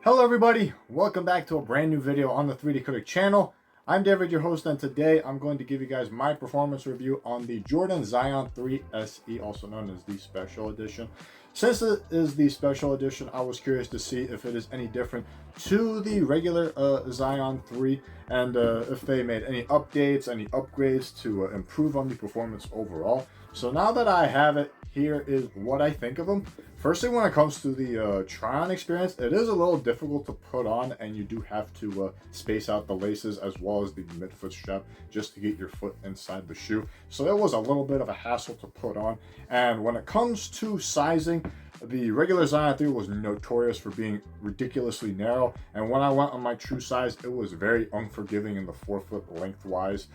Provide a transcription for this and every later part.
Hello everybody, welcome back to a brand new video on the 3D Critic channel. I'm David, your host, and today I'm going to give you guys my performance review on the Jordan Zion 3 SE, also known as the Special Edition. Since it is the Special Edition, I was curious to see if it is any different to the regular Zion 3 and if they made any updates, any upgrades to improve on the performance overall. So now that I have it, here is what I think of them. Firstly, when it comes to the try-on experience, it is a little difficult to put on, and you do have to space out the laces as well as the midfoot strap just to get your foot inside the shoe. So it was a little bit of a hassle to put on. And when it comes to sizing, the regular Zion 3 was notorious for being ridiculously narrow, and when I went on my true size, it was very unforgiving in the forefoot lengthwise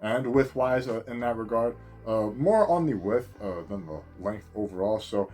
and widthwise in that regard. More on the width than the length overall. So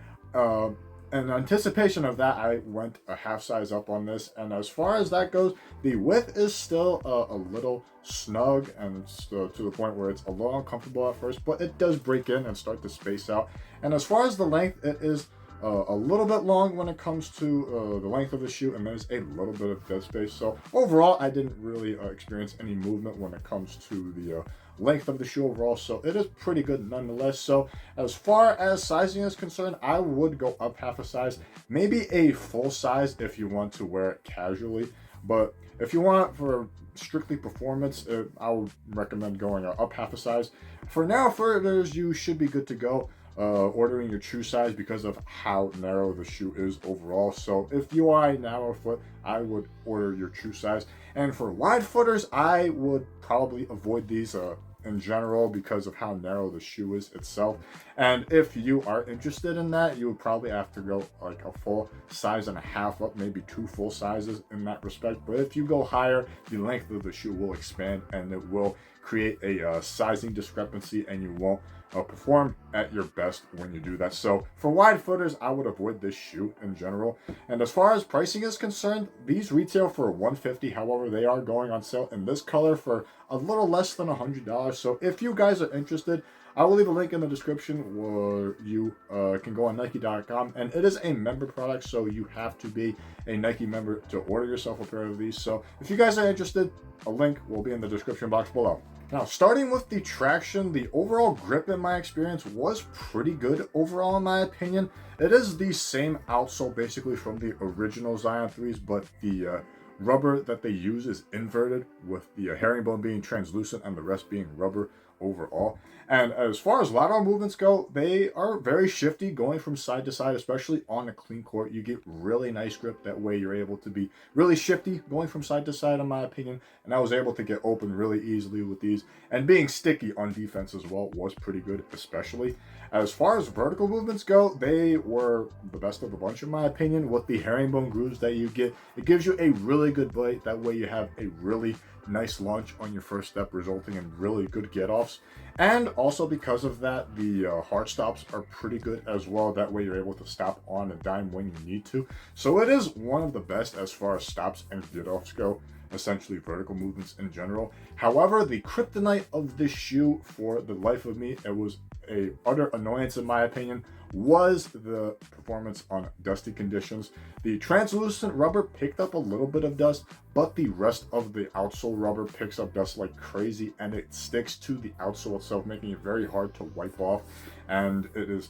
in anticipation of that, I went a half size up on this, and as far as that goes, the width is still a little snug, and it's to the point where it's a little uncomfortable at first, but it does break in and start to space out. And as far as the length, it is a little bit long when it comes to the length of the shoe, and there's a little bit of dead space. So overall, I didn't really experience any movement when it comes to the length of the shoe overall, so it is pretty good nonetheless. So as far as sizing is concerned, I would go up half a size, maybe a full size if you want to wear it casually, but if you want for strictly performance, I would recommend going up half a size. For now, furthers, you should be good to go ordering your true size because of how narrow the shoe is overall. So if you are a narrow foot, I would order your true size. And for wide footers, I would probably avoid these in general because of how narrow the shoe is itself. And if you are interested in that, you would probably have to go like a full size and a half up, maybe 2 full sizes in that respect. But if you go higher, the length of the shoe will expand, and it will create a sizing discrepancy, and you won't perform at your best when you do that. So for wide footers, I would avoid this shoe in general. And as far as pricing is concerned, these retail for $150. However, they are going on sale in this color for a little less than $100. So if you guys are interested, I will leave a link in the description where you can go on Nike.com, and it is a member product, so you have to be a Nike member to order yourself a pair of these. So if you guys are interested, a link will be in the description box below. Now, starting with the traction, the overall grip in my experience was pretty good overall in my opinion. It is the same outsole basically from the original Zion 3s, but the rubber that they use is inverted, with the herringbone being translucent and the rest being rubber overall. And as far as lateral movements go, they are very shifty going from side to side, especially on a clean court. You get really nice grip. That way you're able to be really shifty going from side to side, in my opinion. And I was able to get open really easily with these. And being sticky on defense as well was pretty good, especially. As far as vertical movements go, they were the best of the bunch, in my opinion, with the herringbone grooves that you get. It gives you a really good bite. That way you have a really nice launch on your first step, resulting in really good get-offs. And also because of that, the hard stops are pretty good as well. That way you're able to stop on a dime when you need to. So it is one of the best as far as stops and get-offs go, essentially vertical movements in general. However, the kryptonite of this shoe, for the life of me, it was a utter annoyance in my opinion, was the performance on dusty conditions. The translucent rubber picked up a little bit of dust, but the rest of the outsole rubber picks up dust like crazy, and it sticks to the outsole itself, making it very hard to wipe off. And it is,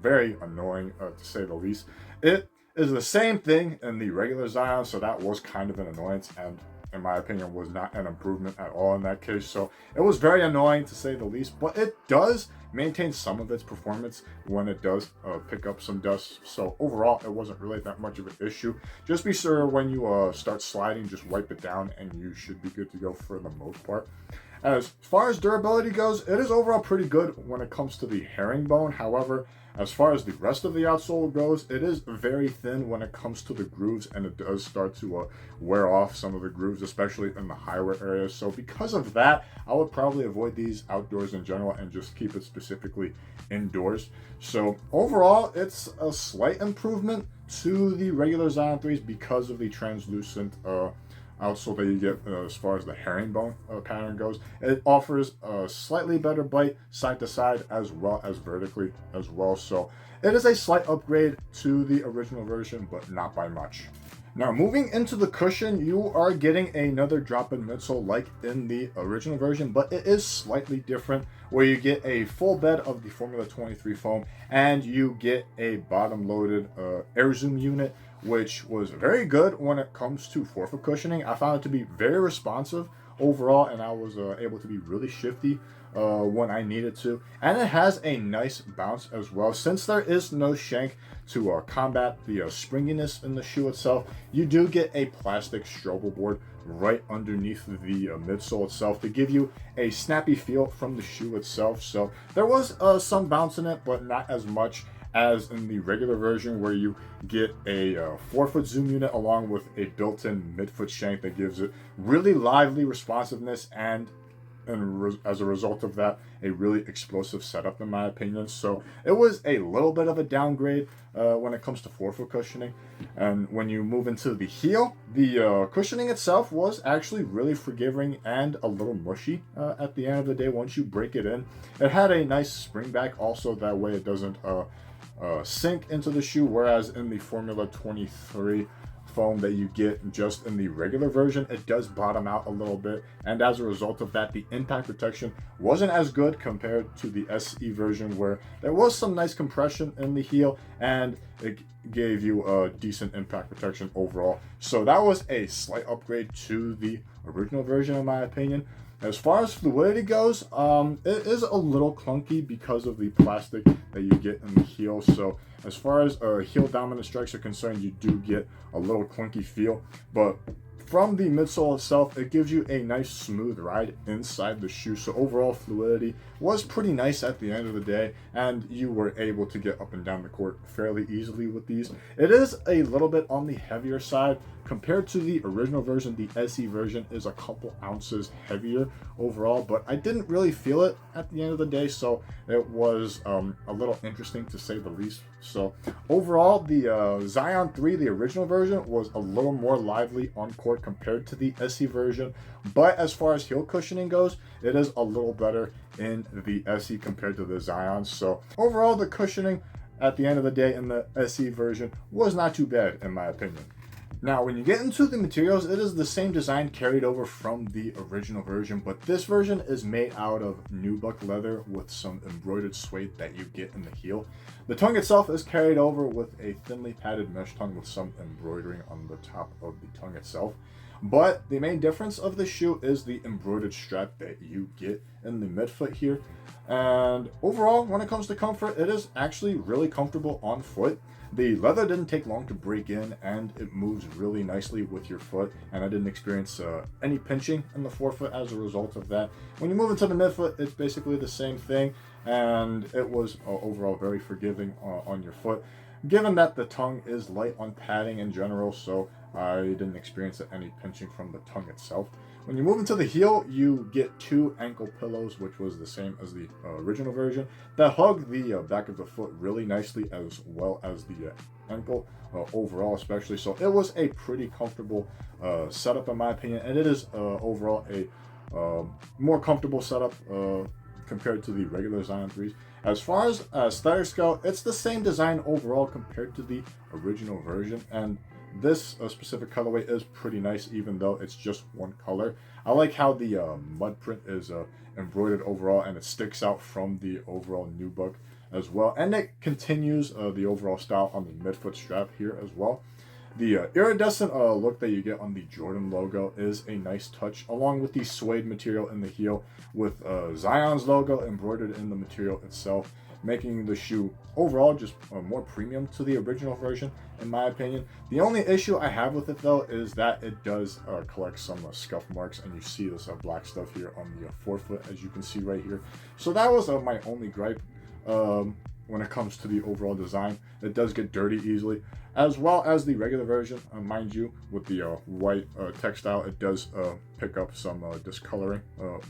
very annoying to say the least. It is the same thing in the regular Zion, so that was kind of an annoyance, and in my opinion was not an improvement at all in that case. So it was very annoying to say the least, but it does maintain some of its performance when it does pick up some dust. So overall, it wasn't really that much of an issue. Just be sure when you start sliding, just wipe it down, and you should be good to go for the most part. As far as durability goes, it is overall pretty good when it comes to the herringbone. However, as far as the rest of the outsole goes, it is very thin when it comes to the grooves, and it does start to wear off some of the grooves, especially in the higher areas. So because of that, I would probably avoid these outdoors in general and just keep it specifically indoors. So overall, it's a slight improvement to the regular Zion 3s because of the translucent outsole that you get as far as the herringbone pattern goes. It offers a slightly better bite side to side as well as vertically as well. So it is a slight upgrade to the original version, but not by much. Now, moving into the cushion, you are getting another drop-in midsole like in the original version, but it is slightly different, where you get a full bed of the Formula 23 foam and you get a bottom-loaded air zoom unit, which was very good when it comes to forefoot cushioning. I found it to be very responsive overall, and I was able to be really shifty when I needed to. And it has a nice bounce as well. Since there is no shank to combat the springiness in the shoe itself, you do get a plastic strobel board right underneath the midsole itself to give you a snappy feel from the shoe itself. So there was some bounce in it, but not as much as in the regular version, where you get a forefoot zoom unit along with a built-in midfoot shank that gives it really lively responsiveness, and as a result of that, a really explosive setup in my opinion. So it was a little bit of a downgrade when it comes to forefoot cushioning. And when you move into the heel, the cushioning itself was actually really forgiving and a little mushy at the end of the day once you break it in. It had a nice spring back also, that way it doesn't sink into the shoe, whereas in the Formula 23 foam that you get just in the regular version, it does bottom out a little bit, and as a result of that, the impact protection wasn't as good compared to the SE version, where there was some nice compression in the heel and it gave you a decent impact protection overall. So that was a slight upgrade to the original version in my opinion. As far as fluidity goes, it is a little clunky because of the plastic that you get in the heel. So as far as heel dominant strikes are concerned, you do get a little clunky feel. But from the midsole itself, it gives you a nice smooth ride inside the shoe. So overall fluidity was pretty nice at the end of the day, and you were able to get up and down the court fairly easily with these. It is a little bit on the heavier side compared to the original version. The SE version is a couple ounces heavier overall, but I didn't really feel it at the end of the day, so it was a little interesting to say the least. So overall, the Zion 3, the original version, was a little more lively on court compared to the SE version, but as far as heel cushioning goes, it is a little better in the SE compared to the Zion. So overall, the cushioning at the end of the day in the SE version was not too bad in my opinion. Now, when you get into the materials, it is the same design carried over from the original version, but this version is made out of nubuck leather with some embroidered suede that you get in the heel. The tongue itself is carried over with a thinly padded mesh tongue with some embroidering on the top of the tongue itself. But the main difference of the shoe is the embroidered strap that you get in the midfoot here. And overall, when it comes to comfort, it is actually really comfortable on foot. The leather didn't take long to break in, and it moves really nicely with your foot, and I didn't experience any pinching in the forefoot as a result of that. When you move into the midfoot, it's basically the same thing, and it was overall very forgiving on your foot, given that the tongue is light on padding in general, so I didn't experience any pinching from the tongue itself. When you move into the heel, you get 2 ankle pillows, which was the same as the original version, that hug the back of the foot really nicely, as well as the ankle overall especially. So it was a pretty comfortable setup in my opinion, and it is overall a more comfortable setup compared to the regular Zion 3s. As far as aesthetics go, it's the same design overall compared to the original version, and this specific colorway is pretty nice, even though it's just one color. I like how the mud print is embroidered overall, and it sticks out from the overall nubuck as well, and it continues the overall style on the midfoot strap here as well. The iridescent look that you get on the Jordan logo is a nice touch, along with the suede material in the heel with Zion's logo embroidered in the material itself, making the shoe overall just more premium to the original version in my opinion. The only issue I have with it though is that it does collect some scuff marks, and you see this black stuff here on the forefoot, as you can see right here. So that was my only gripe when it comes to the overall design. It does get dirty easily, as well as the regular version, mind you, with the white textile. It does pick up some discoloring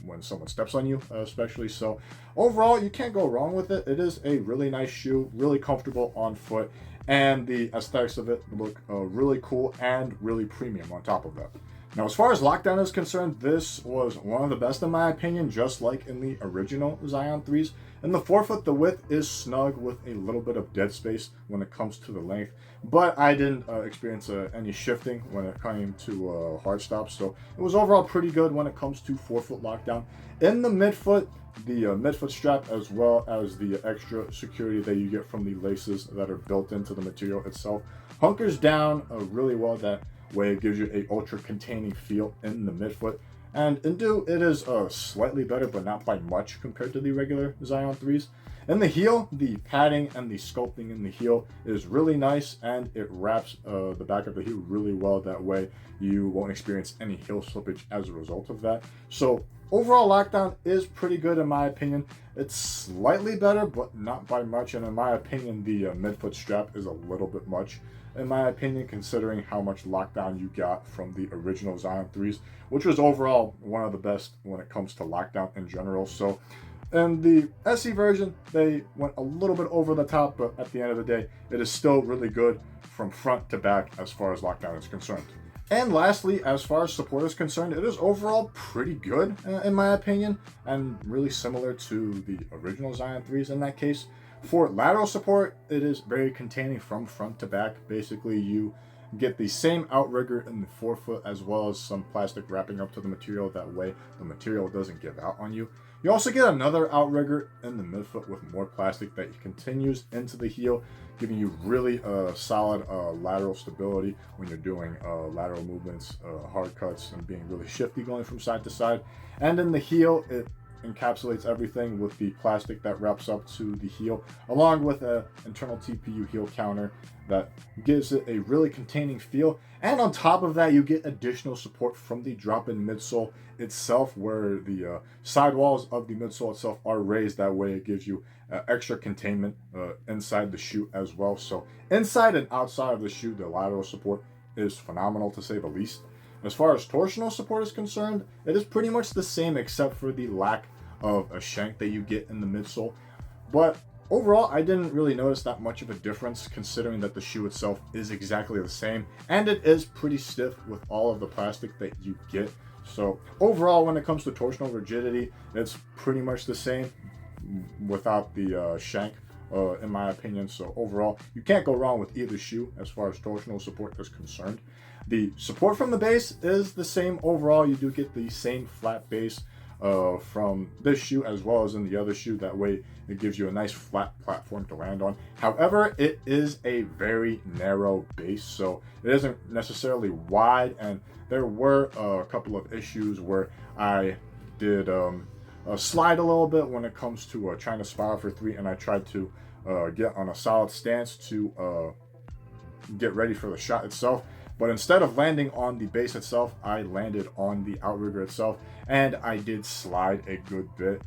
when someone steps on you, especially. So overall, you can't go wrong with it. It is a really nice shoe, really comfortable on foot, and the aesthetics of it look really cool and really premium on top of that. Now, as far as lockdown is concerned, this was one of the best in my opinion, just like in the original Zion 3s. In the forefoot, the width is snug with a little bit of dead space when it comes to the length, but I didn't experience any shifting when it came to hard stops, so it was overall pretty good when it comes to forefoot lockdown. In the midfoot, the midfoot strap, as well as the extra security that you get from the laces that are built into the material itself, hunkers down really well. That way it gives you a ultra containing feel in the midfoot. And in do, it is slightly better, but not by much compared to the regular Zion 3s. In the heel, the padding and the sculpting in the heel is really nice, and it wraps the back of the heel really well. That way you won't experience any heel slippage as a result of that. So overall, lockdown is pretty good in my opinion. It's slightly better, but not by much. And in my opinion, the midfoot strap is a little bit much, in my opinion, considering how much lockdown you got from the original Zion 3s, which was overall one of the best when it comes to lockdown in general. So in the SE version, they went a little bit over the top, but at the end of the day, it is still really good from front to back as far as lockdown is concerned. And lastly, as far as support is concerned, it is overall pretty good in my opinion, and really similar to the original Zion 3s in that case. For lateral support, it is very containing from front to back. Basically, you get the same outrigger in the forefoot, as well as some plastic wrapping up to the material. That way the material doesn't give out on you. You also get another outrigger in the midfoot with more plastic that continues into the heel, giving you really solid lateral stability when you're doing lateral movements, hard cuts, and being really shifty going from side to side. And in the heel, it encapsulates everything with the plastic that wraps up to the heel, along with an internal TPU heel counter that gives it a really containing feel. And on top of that, you get additional support from the drop-in midsole itself, where the sidewalls of the midsole itself are raised. That way it gives you extra containment inside the shoe as well. So inside and outside of the shoe, the lateral support is phenomenal, to say the least. As far as torsional support is concerned, it is pretty much the same, except for the lack of a shank that you get in the midsole. But overall, I didn't really notice that much of a difference, considering that the shoe itself is exactly the same, and it is pretty stiff with all of the plastic that you get. So overall, when it comes to torsional rigidity, it's pretty much the same without the shank, in my opinion. So overall, you can't go wrong with either shoe as far as torsional support is concerned. The support from the base is the same overall. You do get the same flat base from this shoe as well as in the other shoe. That way it gives you a nice flat platform to land on. However, it is a very narrow base, so it isn't necessarily wide, and there were a couple of issues where I did slide a little bit when it comes to trying to spiral for 3, and I tried to get on a solid stance to get ready for the shot itself. But instead of landing on the base itself, I landed on the outrigger itself, and I did slide a good bit,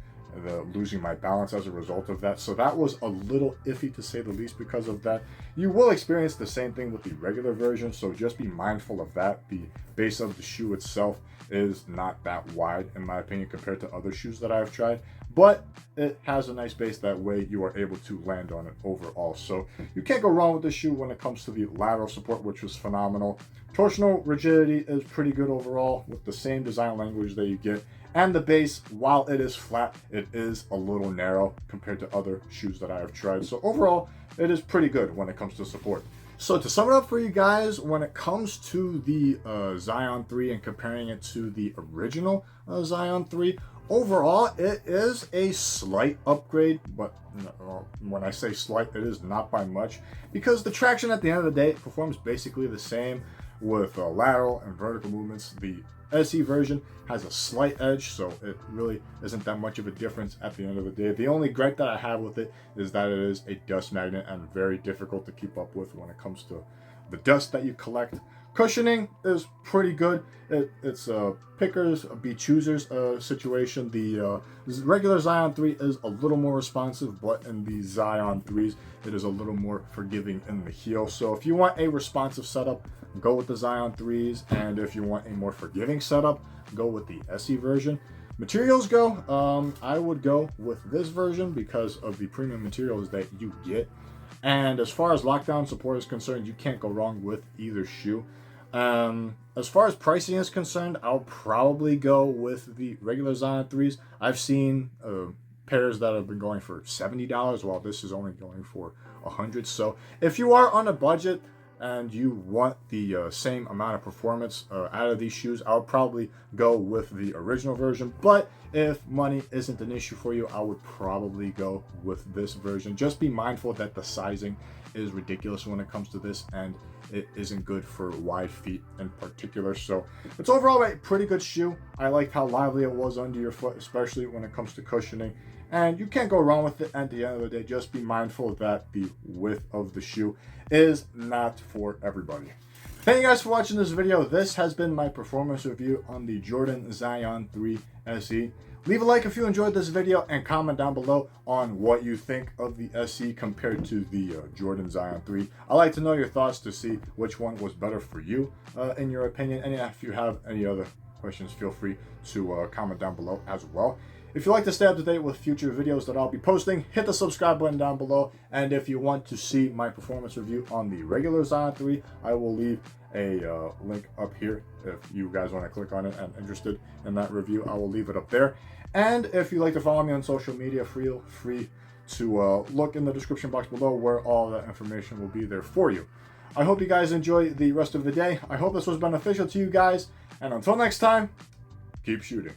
losing my balance as a result of that. So that was a little iffy, to say the least, because of that. You will experience the same thing with the regular version, so just be mindful of that. The base of the shoe itself is not that wide, in my opinion, compared to other shoes that I've tried, but it has a nice base. That way you are able to land on it overall. So you can't go wrong with this shoe when it comes to the lateral support, which was phenomenal. Torsional rigidity is pretty good overall, with the same design language that you get. And the base, while it is flat, it is a little narrow compared to other shoes that I have tried. So overall, it is pretty good when it comes to support. So to sum it up for you guys, when it comes to the Zion 3 and comparing it to the original Zion 3, overall, it is a slight upgrade, but when I say slight, it is not by much, because the traction at the end of the day performs basically the same with lateral and vertical movements. The SE version has a slight edge, so it really isn't that much of a difference at the end of the day. The only gripe that I have with it is that it is a dust magnet and very difficult to keep up with when it comes to the dust that you collect. Cushioning is pretty good. It's a pickers, be choosers situation. The regular Zion 3 is a little more responsive, but in the Zion 3s, it is a little more forgiving in the heel. So if you want a responsive setup, go with the Zion 3s, and if you want a more forgiving setup, go with the SE version. Materials go, I would go with this version because of the premium materials that you get. And as far as lockdown support is concerned, you can't go wrong with either shoe. As far as pricing is concerned, I'll probably go with the regular Zion 3s. I've seen pairs that have been going for $70, while this is only going for $100. So if you are on a budget and you want the same amount of performance out of these shoes, I'll probably go with the original version. But if money isn't an issue for you, I would probably go with this version. Just be mindful that the sizing is ridiculous when it comes to this, and it isn't good for wide feet in particular. So it's overall a pretty good shoe. I liked how lively it was under your foot, especially when it comes to cushioning, and you can't go wrong with it. At the end of the day, just be mindful that the width of the shoe is not for everybody. Thank you guys for watching this video. This has been my performance review on the Jordan Zion 3 SE. Leave a like if you enjoyed this video, and comment down below on what you think of the SE compared to the Jordan Zion 3. I'd like to know your thoughts to see which one was better for you in your opinion. And if you have any other questions, feel free to comment down below as well. If you'd like to stay up to date with future videos that I'll be posting, hit the subscribe button down below. And if you want to see my performance review on the regular Zion 3, I will leave a link up here if you guys want to click on it and interested in that review. I will leave it up there. And if you'd like to follow me on social media, feel free to look in the description box below, where all that information will be there for you. I hope you guys enjoy the rest of the day. I hope this was beneficial to you guys. And until next time, keep shooting.